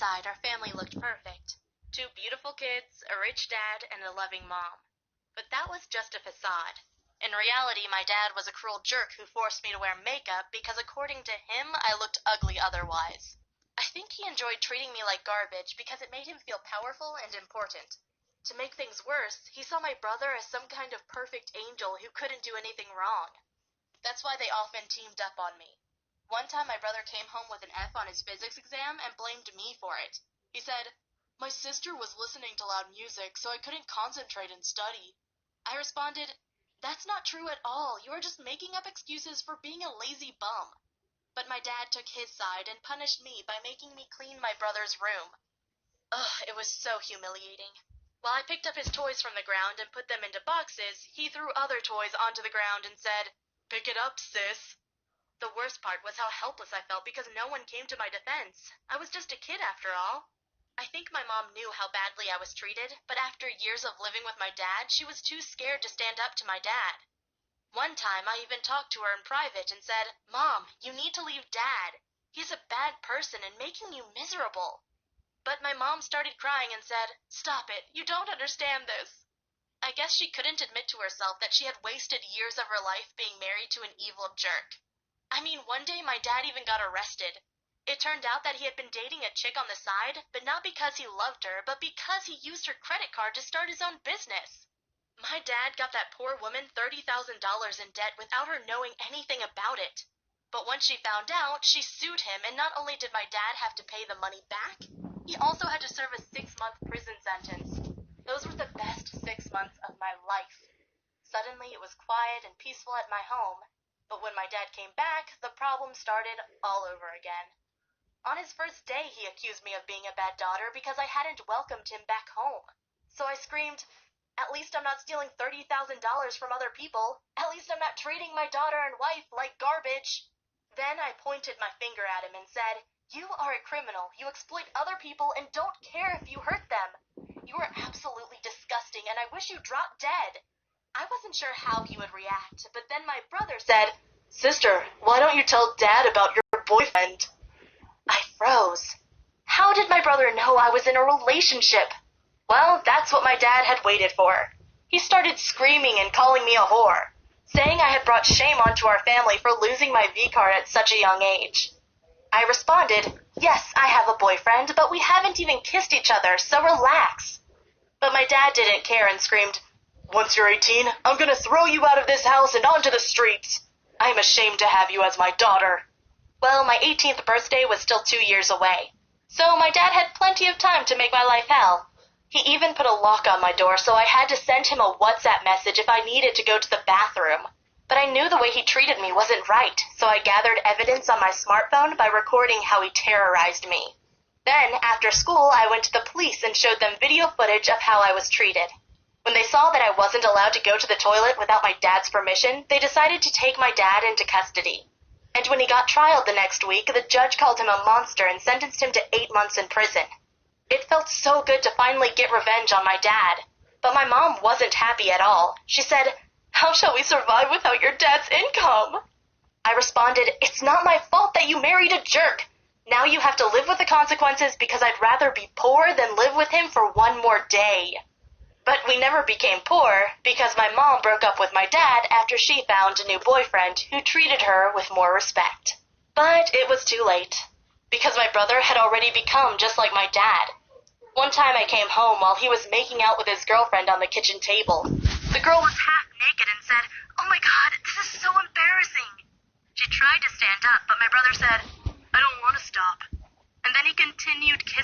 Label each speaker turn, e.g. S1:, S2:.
S1: outside, our family looked perfect. Two beautiful kids, a rich dad, and a loving mom. But that was just a facade. In reality, my dad was a cruel jerk who forced me to wear makeup because according to him, I looked ugly otherwise. I think he enjoyed treating me like garbage because it made him feel powerful and important. To make things worse, he saw my brother as some kind of perfect angel who couldn't do anything wrong. That's why they often teamed up on me. One time my brother came home with an F on his physics exam and blamed me for it. He said, "My sister was listening to loud music, so I couldn't concentrate and study." I responded, "That's not true at all. You are just making up excuses for being a lazy bum." But my dad took his side and punished me by making me clean my brother's room. Ugh, it was so humiliating. While I picked up his toys from the ground and put them into boxes, he threw other toys onto the ground and said, "Pick it up, sis." The worst part was how helpless I felt because no one came to my defense. I was just a kid after all. I think my mom knew how badly I was treated, but after years of living with my dad, she was too scared to stand up to my dad. One time I even talked to her in private and said, "Mom, you need to leave Dad. He's a bad person and making you miserable." But my mom started crying and said, "Stop it, you don't understand this." I guess she couldn't admit to herself that she had wasted years of her life being married to an evil jerk. I mean, one day my dad even got arrested. It turned out that he had been dating a chick on the side, but not because he loved her, but because he used her credit card to start his own business. My dad got that poor woman $30,000 in debt without her knowing anything about it. But once she found out, she sued him, and not only did my dad have to pay the money back, he also had to serve a 6-month prison sentence. Those were the best 6 months of my life. Suddenly it was quiet and peaceful at my home, but when my dad came back, the problem started all over again. On his first day, he accused me of being a bad daughter because I hadn't welcomed him back home. So I screamed, "At least I'm not stealing $30,000 from other people. At least I'm not treating my daughter and wife like garbage." Then I pointed my finger at him and said, "You are a criminal. You exploit other people and don't care if you hurt them. You are absolutely disgusting, and I wish you dropped dead." I wasn't sure how he would react, but then my brother said, "Sister, why don't you tell Dad about your boyfriend?" I froze. How did my brother know I was in a relationship? Well, that's what my dad had waited for. He started screaming and calling me a whore, saying I had brought shame onto our family for losing my V-card at such a young age. I responded, "Yes, I have a boyfriend, but we haven't even kissed each other, so relax." But my dad didn't care and screamed, "Once you're 18, I'm gonna throw you out of this house and onto the streets. I'm ashamed to have you as my daughter." Well, my 18th birthday was still 2 years away, so my dad had plenty of time to make my life hell. He even put a lock on my door, so I had to send him a WhatsApp message if I needed to go to the bathroom. But I knew the way he treated me wasn't right, so I gathered evidence on my smartphone by recording how he terrorized me. Then, after school, I went to the police and showed them video footage of how I was treated. When they saw that I wasn't allowed to go to the toilet without my dad's permission, they decided to take my dad into custody. And when he got trialed the next week, the judge called him a monster and sentenced him to 8 months in prison. It felt so good to finally get revenge on my dad. But my mom wasn't happy at all. She said, "How shall we survive without your dad's income?" I responded, "It's not my fault that you married a jerk. Now you have to live with the consequences because I'd rather be poor than live with him for one more day." But we never became poor because my mom broke up with my dad after she found a new boyfriend who treated her with more respect. But it was too late, because my brother had already become just like my dad. One time I came home while he was making out with his girlfriend on the kitchen table. The girl was half naked and said, "Oh my God, this is so embarrassing." She tried to stand up, but my brother said, "I don't want to stop." And then he continued kissing